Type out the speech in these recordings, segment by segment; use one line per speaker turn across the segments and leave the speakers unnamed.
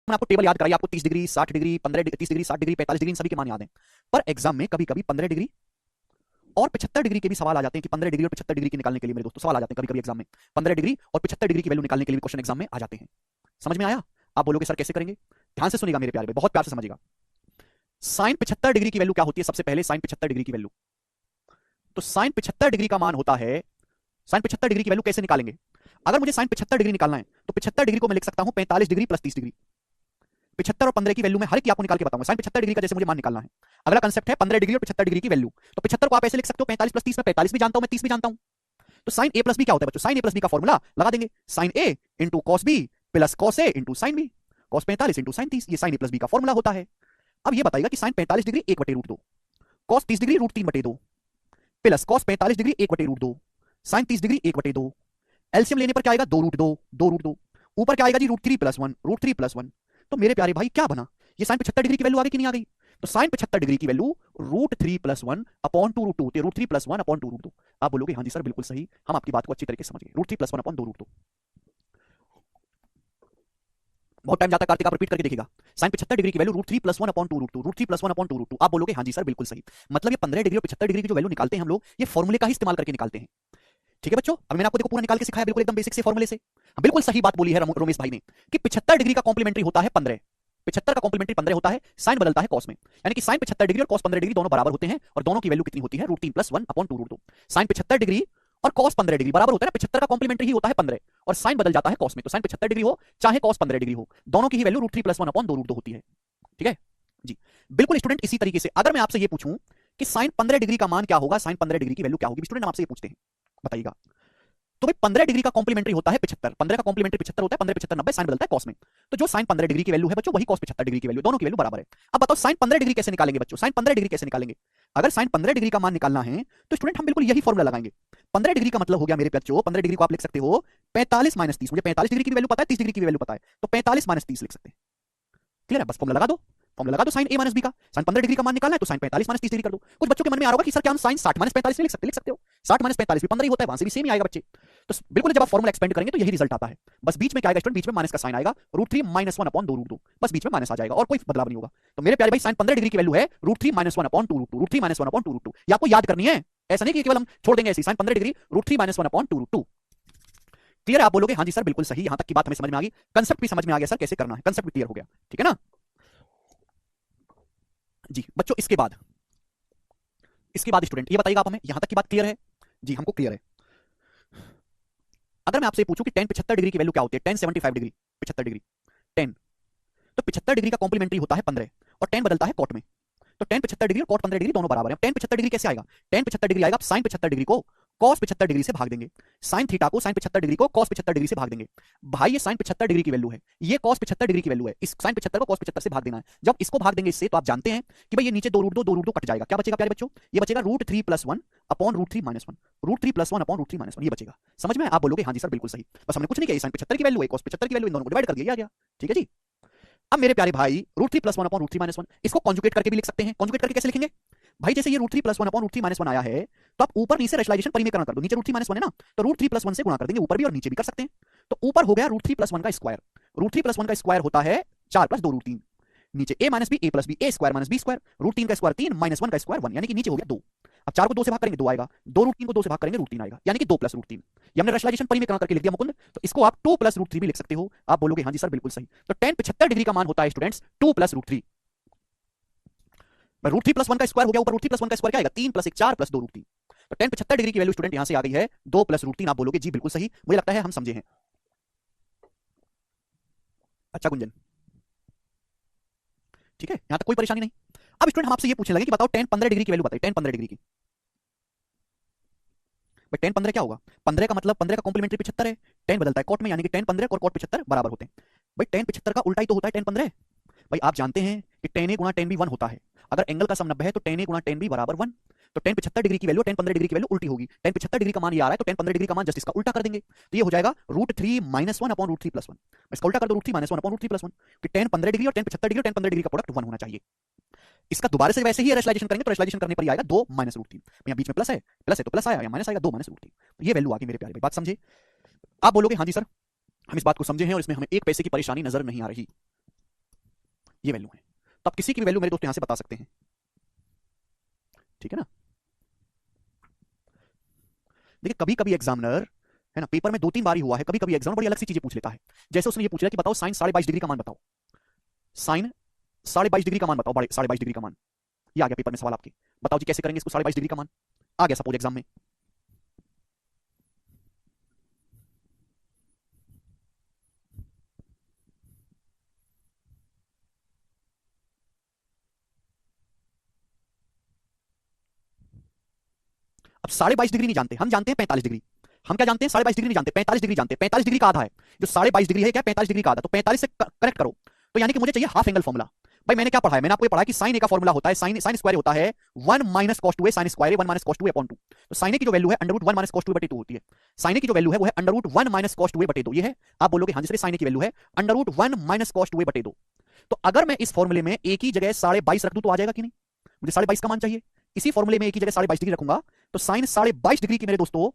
मैंने आपको टेबल याद कराई, आपको 30 degree 60 degree 15 degree 30 degree 60 degree 45 degree in सभी के मान याद हैं, पर एग्जाम में कभी कभी 15 डिग्री और 75 डिग्री के भी सवाल आ जाते हैं कि 15 डिग्री और 75 डिग्री के निकालने के लिए मेरे दोस्तों सवाल आ जाते हैं कभी कभी एग्जाम में, 15 डिग्री और 75 डिग्री की वैल्यू निकालने के लिए क्वेश्चन एग्जाम में आ जाते हैं। समझ में आया? आप बोलोगे सर कैसे करेंगे? ध्यान से सुनिएगा मेरे प्यारे भाई, बहुत प्यार से समझिएगा। साइन 75 डिग्री की वैल्यू क्या होती है? सबसे पहले साइन 75 डिग्री की वैल्यू, तो साइन 75 डिग्री का मान होता है, साइन 75 डिग्री की वैल्यू कैसे निकालेंगे? अगर मुझे साइन 75 डिग्री निकालना है तो 75 डिग्री को मैं लिख सकता हूं 45 डिग्री प्लस 30 डिग्री। 75 और 15 की वैल्यू में हर एक की आपको निकाल के बताऊंगा। साइन 75 डिग्री का जैसे मुझे मान निकालना है, अगला कांसेप्ट है 15 डिग्री और 75 डिग्री की वैल्यू। तो 75 को आप ऐसे लिख सकते हो 45 प्लस 30 में 45 भी जानता हूं मैं 30 भी जानता हूं। तो साइन ए प्लस बी क्या होता है बच्चों? साइन ए प्लस बी का फॉर्मूला लगा देंगे, sine A into cos B plus cos A into sine B, cos 45 into sine 30, ये साइन ए प्लस बी का फॉर्मूला होता है। अब ये बताइएगा कि sine 45 degree 1/√2, cos 30 degree √3/2 plus cos 45 degree 1/√2, sine 30 degree 1/2, LCM लेने पर क्या आएगा 2√2, 2√2, ऊपर क्या आएगा जी √3 + 1, √3 + 1। तो मेरे प्यारे भाई क्या बना? ये साइन 75 डिग्री की वैल्यू आ गई कि नहीं आ गई? तो साइन 75 डिग्री की वैल्यू √3 + 1 अपॉन 2√2, √3 + 1 अपॉन 2√2। आप बोलोगे हाँ जी सर बिल्कुल सही, हम आपकी बात को अच्छी तरीके से समझ गए, √3 + 1 अपॉन 2√2। बहुत टाइम जाता है कार्तिक, आप रिपीट करके देखिएगा। साइन 75 डिग्री की वैल्यू √3 + 1 अपॉन 2√2, √3 + 1 अपॉन 2√2। आप बोलोगे हाँ जी सर बिल्कुल सही, मतलब ये 15 डिग्री और 75 डिग्री की जो वैल्यू निकालते हैं हम लोग, ये फॉर्मूले का ही इस्तेमाल करके निकालते हैं। ठीक है बच्चों, अब मैंने आपको देखो पूरा निकाल के सिखाया बिल्कुल एकदम बेसिक से फॉर्मूले से। बिल्कुल सही बात बोली है रोमेश भाई ने कि 75 डिग्री का कॉम्प्लीमेंट्री होता है 15, 75 का कॉम्प्लीमेंट्री 15 होता है, साइन बदलता है कॉस में, यानी कि साइन 75 डिग्री और कॉस 15 डिग्री दोनों बराबर होते हैं और दोनों की वैल्यू कितनी होती है √3 + 1 अपॉन 2√2। साइन 75 डिग्री और कॉस 15 डिग्री बराबर होता है ना, 75 का कॉम्प्लीमेंट्री ही होता है 15 और साइन बदल जाता है कॉस में, तो साइन 75 डिग्री हो चाहे कॉस 15 डिग्री हो, दोनों की ही वैल्यू √3 + 1 अपॉन 2√2 होती है। ठीक है जी, बिल्कुल स्टूडेंट इसी तरीके से अगर मैं आपसे ये पूछूं कि साइन 15 डिग्री का मान क्या होगा, साइन 15 डिग्री की वैल्यू क्या होगी, स्टूडेंट हम आपसे ये पूछते हैं, बताइएगा। तो भाई 15 डिग्री का कॉम्प्लीमेंट्री होता है 75, 15 का कॉम्प्लीमेंट्री 75 होता है, 15 75 90, साइन बदलता है कॉस में, तो जो साइन 15 डिग्री की वैल्यू है बच्चों वही कॉस 75 डिग्री की वैल्यू, दोनों की वैल्यू बराबर है। अब बताओ साइन 15 डिग्री कैसे निकालेंगे बच्चों? साइन 15 डिग्री कैसे निकालेंगे? अगर साइन 15 डिग्री का मान निकालना है तो स्टूडेंट हम बिल्कुल यही फॉर्मूला लगाएंगे। 15 डिग्री का मतलब हो गया मेरे बच्चों, 15 डिग्री को आप लिख सकते हो 45 - 30, मुझे 45 डिग्री की वैल्यू पता है, 30 डिग्री की वैल्यू पता है, तो 45 - 30 लिख सकते हैं। क्लियर है? बस फॉर्मूला लगा दो, फॉर्मूला लगा दो साइन a - b का। साइन 15 डिग्री का मान निकालना है तो साइन 45 - 30 डिग्री कर दो। कुछ बच्चों के मन में आ रहा होगा कि सर क्या हम साइन 60 - 45 नहीं लिख सकते? लिख सकते हो, 60 - 45 भी 15 ही होता है, वहां से भी सेम ही आएगा बच्चे। तो बिल्कुल जब आप फॉर्मूला एक्सपेंड करेंगे तो यही रिजल्ट आता है। बस बीच में क्या आएगा स्टूडेंट? बीच में माइनस का साइन आएगा, √3 - 1 अपॉन 2√2, बस बीच में माइनस आ जाएगा और कोई बदलाव नहीं होगा। तो मेरे प्यारे भाई साइन 15 डिग्री की वैल्यू है √3 - 1 अपॉन 2√2, √3 - 1 अपॉन 2√2। ये आपको याद करनी है, ऐसा नहीं कि केवल हम छोड़ देंगे ऐसे। Sign 15 degree √3 - 1 upon 2√2। क्लियर है? आप बोलोगे हाँ जी सर बिल्कुल सही, यहां तक की बात हमें समझ में आ गई, कंसेप्ट भी समझ में आ गया सर कैसे करना है, कंसेप्ट भी क्लियर हो गया। ठीक है ना जी बच्चों? इसके बाद स्टूडेंट ये बताइएगा आप हमें, यहां तक की बात क्लियर है? जी हमको क्लियर है। अगर मैं आपसे पूछूं कि tan 75 डिग्री की वैल्यू क्या होती है, tan 75 डिग्री, 75 डिग्री tan, तो 75 डिग्री का कॉम्प्लीमेंट्री होता है 15 और tan बदलता है कॉट में, तो tan 75 डिग्री और कॉट 15 डिग्री दोनों बराबर है। tan 75 डिग्री कैसे आएगा? tan 75 डिग्री आएगा, आप sin 75 डिग्री को cos 75 डिग्री से भाग देंगे, sin थीटा को sin 75 डिग्री को cos 75 डिग्री से भाग देंगे। भाई ये sin 75 डिग्री की वैल्यू है, ये cos 75 डिग्री की वैल्यू है, इस sin 75 को cos 75 से भाग देना है। जब इसको भाग देंगे इससे तो आप जानते हैं कि भाई ये नीचे 2√2 कट जाएगा, क्या बचेगा प्यारे बच्चों? ये बचेगा √3 + 1 अपॉन √3 - 1, √3 + 1 अपॉन √3 - 1, ये बचेगा। समझ में? आप बोलोगे हाँ जी सर बिल्कुल सही, बस हमने कुछ नहीं किया, sin 75 की वैल्यू है, cos 75 की वैल्यू, इन दोनों को डिवाइड कर दिया, आ गया। ठीक है जी। अब मेरे प्यारे भाई √3 + 1 अपॉन √3 - 1, इसको कॉन्जुगेट करके भी लिख सकते हैं। कॉन्जुगेट करके कैसे लिखेंगे भाई? जैसे ये √3 + 1 अपॉन √3 - 1 आया है तो आप ऊपर नीचे रेशनलाइजेशन परिमेयकरण कर दो, नीचे √3 - 1 है ना, तो √3 + 1 से गुणा कर देंगे, ऊपर भी और नीचे भी कर सकते हैं। तो ऊपर हो गया √3 + 1 का स्क्वायर, √3 + 1 का स्क्वायर होता है 4 + 2 √3, नीचे a - b, a + b, a square - b square, √3 का स्क्वायर 3 - 1 का स्क्वायर 1, यानी कि नीचे हो गया 2। अब 4 को 2 से भाग करेंगे 2 आएगा, 2 √3 को 2 से भाग करेंगे √3 आएगा, यानी कि 2 + √3। ये हमने रेशनलाइजेशन परिमेयकरण करके लिख दिया मुकुंद, तो इसको आप 2 + √3 भी लिख सकते हो। आप बोलोगे हाँ जी सर बिल्कुल सही, तो tan 75 डिग्री का मान होता है स्टूडेंट्स 2 + √3। √3 + 1 का स्क्वायर हो गया, ऊपर √3 + 1 का स्क्वायर क्या आएगा? 3 + 1 4 + 2 √3। तो tan 75 डिग्री की वैल्यू स्टूडेंट यहां से आ गई है 2 + √3। आप बोलोगे जी बिल्कुल सही, मुझे लगता है हम समझे हैं। अच्छा गुंजन, ठीक है, यहां तक कोई परेशानी नहीं। अब स्टूडेंट हम आपसे ये पूछने लगे कि बताओ tan 15 डिग्री की वैल्यू बताइए, tan 15 डिग्री की। भाई tan 15 क्या होगा? 15 का मतलब 15 का कॉम्प्लीमेंट्री 75 है, tan बदलता है कॉट में, यानी कि tan 15 और cot 75 बराबर होते हैं। भाई tan 75 का उल्टा ही तो होता है tan 15। भाई आप जानते हैं कि tan a × tan b 1 होता है, अगर एंगल का सम 90 है तो tan a × tan b बराबर 1। तो tan 75 डिग्री की वैल्यू tan 15 डिग्री की वैल्यू उल्टी होगी। tan 75 डिग्री का मान ये आ रहा है तो tan 15 डिग्री का मान जस्ट इसका उल्टा कर देंगे, तो ये हो जाएगा √3 - 1 अपॉन √3 + 1। इसका उल्टा कर दो, √3 - 1 अपॉन √3 + 1, कि tan 15 डिग्री और tan 75 डिग्री और tan 15 डिग्री का प्रोडक्ट 1 होना चाहिए। इसका दोबारा से वैसे ही रेशनलाइजेशन करेंगे तो रेशनलाइजेशन करने पर ही आएगा 2 - √3। यहाँ बीच में प्लस है तो प्लस आया, यहाँ माइनस आएगा 2 - √3। तो ये वैल्यू आ गई मेरे प्यारे भाई, बात समझे? आप बोलोगे हाँ जी सर हम इस बात को समझे हैं और इसमें हमें एक पैसे की परेशानी नजर नहीं आ रही। ये वैल्यू है। तो आप किसी की भी वैल्यू मेरे दोस्त यहां से बता सकते हैं, ठीक है ना। देखिए कभी कभी एग्जामिनर, है ना, पेपर में 2-3 बार ही हुआ है, कभी कभी एग्जामिनर बड़ी अलग सी चीजें पूछ लेता है। जैसे उसने ये पूछ लिया कि बताओ साइन 22.5 डिग्री का मान बताओ, साइन 22.5 डिग्री का मान बताओ, 22.5 डिग्री का मान। ये आ गया पेपर में सवाल आपके, बताओ जी कैसे करेंगे इसको, 22.5 डिग्री का मान आ गया सपोज एग्जाम में। अब 22.5 डिग्री नहीं जानते, हम जानते हैं 45 डिग्री। हम क्या जानते हैं, 22.5 डिग्री नहीं जानते, 45 डिग्री जानते हैं। 45 डिग्री का आधा है, जो 22.5 डिग्री है क्या, 45 डिग्री का आधा, तो 45 से करेक्ट करो। तो यानी कि मुझे चाहिए हाफ एंगल फॉर्मूला। भाई मैंने क्या पढ़ा है, मैंने आपको ये पढ़ा है कि साइन ए का फॉर्मूला होता है, साइन साइन स्क्वायर होता है 1 माइनस कॉस 2 ए, साइन स्क्वायर 1 माइनस कॉस 2 ए अपॉन 2। तो साइन ए की जो वैल्यू है अंडर रूट 1 माइनस कॉस 2 बटे 2 होती है। साइन ए की जो वैल्यू है वो है अंडर रूट 1 माइनस कॉस 2 ए बटे 2, ये है। आप बोलोगे हाँ जी साइन ए की वैल्यू है अंडर रूट 1 माइनस कॉस 2 ए बटे 2। तो अगर मैं इस फॉर्मूले में ए की जगह 22.5 रख दूं तो आ जाएगा कि नहीं, मुझे 22.5 का मान चाहिए। इसी फॉर्मूले में ए की जगह 22.5 डिग्री रखूंगा तो साइन 22.5 डिग्री की मेरे दोस्तों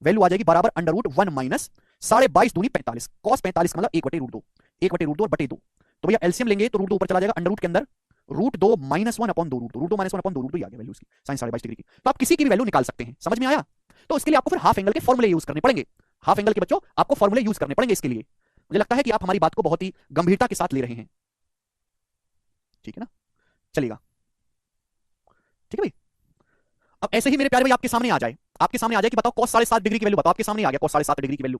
वैल्यू आ जाएगी बराबर अंडर रूट 1 माइनस 22 दूनी 45, कॉस 45 का मतलब 1 बटे रूट 2, 1 बटे रूट 2 और बटे 2। तो भैया एलसीएम लेंगे तो रूट 2 ऊपर चला जाएगा, अंडर रूट के अंदर root 2 minus 1 upon 2 root 2, root 2 minus 1 upon 2 root 2, ये आ गया वैल्यू इसकी साइन 22.5 डिग्री की। तो आप किसी की भी वैल्यू निकाल सकते हैं, समझ में आया। तो इसके लिए आपको फिर हाफ एंगल के फॉर्मूले यूज करने पड़ेंगे। हाफ एंगल के बच्चों आपको फॉर्मूले यूज करने पड़ेंगे इसके लिए। मुझे लगता है कि आप हमारी बात को बहुत ही गंभीरता के साथ ले रहे हैं, ठीक है ना, चलेगा, ठीक है भाई। अब ऐसे ही मेरे प्यारे भाई आपके सामने आ जाए, आपके सामने आ जाए कि बताओ cos 7.5 डिग्री की वैल्यू बताओ, आपके सामने आ गया cos 7.5 डिग्री की वैल्यू।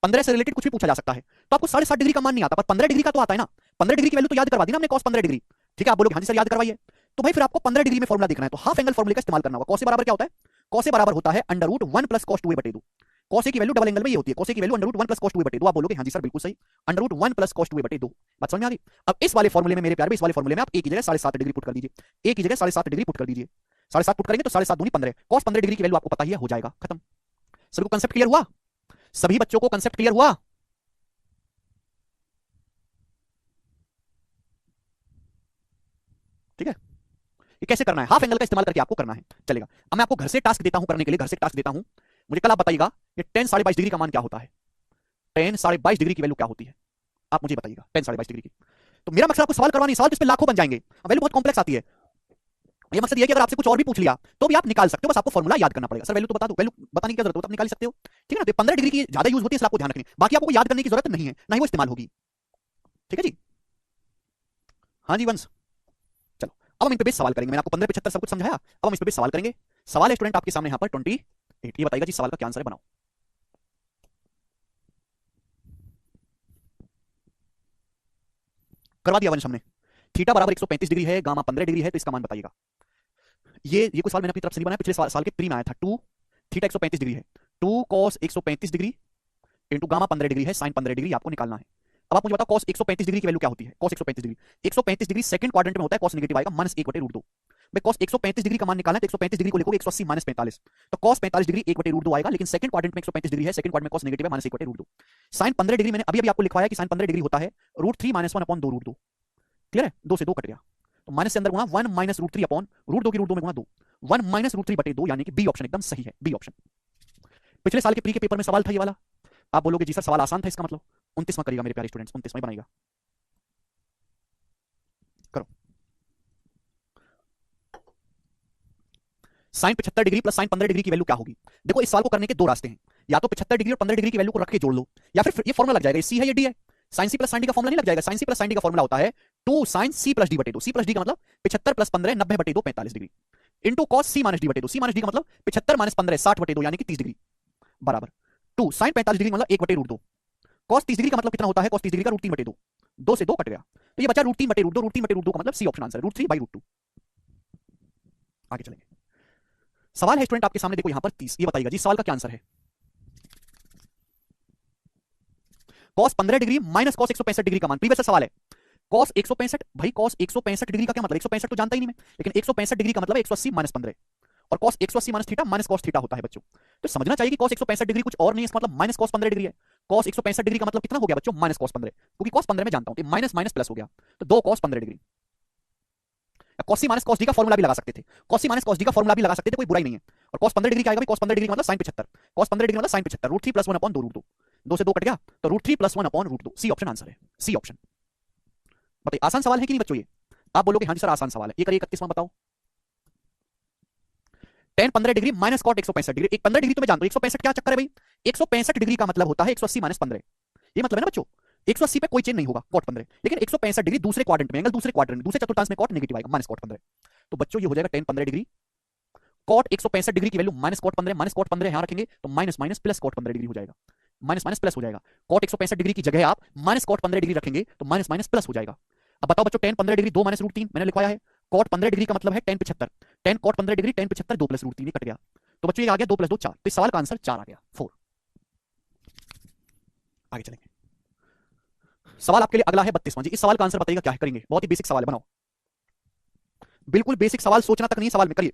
15 से रिलेटेड कुछ भी पूछा जा सकता है, तो आपको 7.5 डिग्री का मान नहीं आता, पर 15 डिग्री का तो आता है ना। 15 डिग्री की वैल्यू तो याद करवा दी ना हमने, cos 15 डिग्री, ठीक है। आप बोलोगे हाँ जी सर याद करवाइए। तो भाई फिर आपको 15 डिग्री में फॉर्मूला देखना है, तो हाफ एंगल फॉर्मूले का इस्तेमाल करना होगा। cos बराबर क्या होता है, cos बराबर होता है under root 1 plus cos 2a बटे 2। cos की वैल्यू डबल एंगल में ये होती है, cos की value under root 1 plus cos 2a बटे 2। आप बोलोगे हाँ जी सर बिल्कुल सही, under root 1 plus cos 2a बटे 2। बात समझ में आ गई। अब इस वाले फॉर्मूले में मेरे प्यारे, इस वाले फॉर्मूले में आप a की जगह 7.5 डिग्री पुट कर दीजिए, a की जगह 7.5 डिग्री पुट कर दीजिए। 7.5 पुट करेंगे तो 7.5 दूनी 15, cos 15 डिग्री की वैल्यू आपको पता ही है, हो जाएगा खत्म। सभी को कंसेप्ट क्लियर हुआ, सभी बच्चों को कंसेप्ट क्लियर हुआ। ठीक है, ये कैसे करना है, हाफ एंगल का इस्तेमाल करके आपको करना है, चलेगा। अब मैं आपको घर से टास्क देता हूं करने के लिए, घर से टास्क देता हूं। मुझे कल आप बताइएगा ये tan 22.5 डिग्री का मान क्या होता है, tan 22.5 डिग्री की वैल्यू क्या होती है, आप मुझे बताइएगा tan 22.5 डिग्री की। तो मेरा मकसद आपको सवाल करवानी, सवाल तो इस पे लाखों बन जाएंगे, वैल्यू बहुत कॉम्प्लेक्स आती है। ये मकसद ये कि अगर आपसे कुछ और भी पूछ लिया तो भी आप निकाल सकते हो, बस आपको फॉर्मूला याद करना पड़ेगा। सर वैल्यू तो बता दो, वैल्यू बताने की क्या जरूरत है, तो आप निकाल सकते हो, ठीक है ना। तो 15 डिग्री की ज्यादा यूज होती है इसलिए आपको ध्यान रखनी, बाकी आपको याद करने की जरूरत नहीं है, ना ही वो इस्तेमाल होगी, ठीक है जी। हाँ जी वंश, चलो अब हम इन पे बेस सवाल करेंगे। मैंने आपको 15 75 सब कुछ समझाया, अब हम इस पे बेस सवाल करेंगे। सवाल है स्टूडेंट आपके सामने यहाँ पर 28, ये बताइएगा जी सवाल का क्या आंसर है, बनाओ। करवा दिया वंश हमने, थीटा बराबर 135 डिग्री है, गामा 15 डिग्री है, तो इसका मान बताइएगा। ये कोई सवाल मैंने अपनी तरफ से नहीं बनाया, पिछले साल के प्री में आया था। 2 थीटा 135 डिग्री है, 2 cos 135 degree into gamma 15 degree है, साइन 15 डिग्री आपको निकालना है। अब आप मुझे बताओ cos 135 डिग्री की वैल्यू क्या होती है, cos 135 degree, 135 degree second quadrant में होता है, cos नेगेटिव आएगा -1/√2। भाई cos 135 डिग्री का मान निकालना है तो 135 डिग्री को लिखोगे 180 - 45, तो cos 45 डिग्री 1/√2 आएगा, लेकिन सेकंड क्वाड्रेंट में 135 डिग्री है, सेकंड क्वाड्रेंट में cos नेगेटिव है, -1/√2। साइन 15 डिग्री मैंने अभी अभी आपको लिखवाया कि साइन 15 डिग्री होता है √3 - 1 अपॉन 2√2, क्लियर है, 2 से 2 कट गया, तो माइनस से अंदर गुणा 1 माइनस √3 अपॉन √2 की √2 में गुणा 2, 1 माइनस √3 बटे 2, यानी कि बी ऑप्शन एकदम सही है, बी ऑप्शन। पिछले साल के प्री के पेपर में सवाल था ये वाला, आप बोलोगे जी सर सवाल आसान था, इसका मतलब 29वां करेगा मेरे प्यारे स्टूडेंट्स, 29वां बनाएगा, करो। Sine 75 degree plus sine 15 degree की वैल्यू क्या होगी। देखो इस सवाल को करने के दो रास्ते हैं, या तो 75 डिग्री और 15 डिग्री की वैल्यू को रख के जोड़ लो, या फिर ये फॉर्मुला लग जाएगा, सी है ये डी है, sine C plus sine D का फॉर्मुला नहीं लग जाएगा। Sine C plus sine D का फॉर्मुला होता है 2 साइन सी प्लस डी बटे 2, सी प्लस डी का मतलब 75 प्लस 15 90 बटे 2 45 डिग्री, इंटू कॉस सी माइनस डी बटे 2, सी माइनस डी का मतलब 75 माइनस 15 60 बटे 2 यानी कि 30 डिग्री, बराबर 2 साइन 45 डिग्री मतलब 1/√2, कॉस 30 डिग्री का मतलब कितना होता है, कॉस 30 डिग्री का √3 बटे 2, 2 से 2 कट गया, तो ये बचा √3 बटे √2, √3 बटे √2 का मतलब सी ऑप्शन आंसर है, √3 बाई √2। आगे चलेंगे, सवाल है स्टूडेंट आपके सामने, देखो यहां पर 30, ये बताइएगा जी सवाल का क्या आंसर है। cos 15 degree minus cos 165 degree का मान, प्रीवियस सवाल है। cos 165, भाई cos 165 डिग्री का क्या मतलब, 165 तो जानता ही नहीं मैं, लेकिन 165 डिग्री का मतलब 180 माइनस 15, और cos 180 minus theta minus cos theta होता है बच्चों। तो समझना चाहिए कि cos 165 डिग्री कुछ और नहीं है, इसका मतलब माइनस cos 15 डिग्री है। cos 165 डिग्री का मतलब कितना हो गया बच्चों, माइनस cos 15, क्योंकि cos 15 में जानता हूं, माइनस माइनस प्लस हो गया, तो 2 cos 15 degree. cos minus cos D का फॉर्मूला भी लगा सकते थे, cos माइनस cos डी का फॉर्मूला भी लगा सकते थे, कोई बुराई नहीं है। और cos 15 डिग्री का आएगा भाई, cos 15 डिग्री का मतलब sin 75, cos 15 डिग्री मतलब sin 75, √3 + 1 अपॉन 2√2, 2 से 2 कट गया, तो √3 + 1 अपॉन √2, सी ऑप्शन आंसर है, सी ऑप्शन। बताइए आसान सवाल है कि नहीं बच्चों ये? आप बोलोगे हाँ जी सर आसान सवाल है। ये करिए 31वां बताओ। Tan 15 degree minus cot 165 degree. एक 15 डिग्री तो मैं जानता हूं, 165 क्या चक्कर है भाई? 165 डिग्री का मतलब होता है 180 माइनस 15। ये मतलब है ना बच्चों, 180 पे कोई चेंज नहीं होगा कॉट 15, लेकिन 165 डिग्री दूसरे क्वाड्रेंट में, एंगल दूसरे क्वाड्रेंट में, दूसरे चतुर्थांश में कॉट नेगेटिव आएगा माइनस कॉट 15। तो बच्चों ये हो जाएगा टेन 15 डिग्री कॉट 165 डिग्री की value minus cot 15, minus cot 15 यहां रखेंगे तो minus minus plus cot 15 degree हो जाएगा। माइनस माइनस प्लस हो जाएगा। कॉट 165 डिग्री की जगह आप माइनस कॉट 15 डिग्री रखेंगे तो माइनस माइनस प्लस हो जाएगा। अब बताओ बच्चों टेन 15 डिग्री 2 माइनस रूट 3 मैंने लिखवाया है। कॉट 15 डिग्री का मतलब है tan 75। Tan cot 15 degree tan 75 2 plus root 3 cut गया। तो बच्चों ये आ गया 2 प्लस 2 4। तो इस सवाल का आंसर 4 आ गया 4। आगे चलेंगे। सवाल आपके लिए अगला है 32वां जी। इस सवाल का आंसर बताइएगा क्या है, करेंगे बहुत ही बेसिक सवाल है, बनाओ। बिल्कुल बेसिक सवाल, सोचना तक नहीं सवाल में, करिए।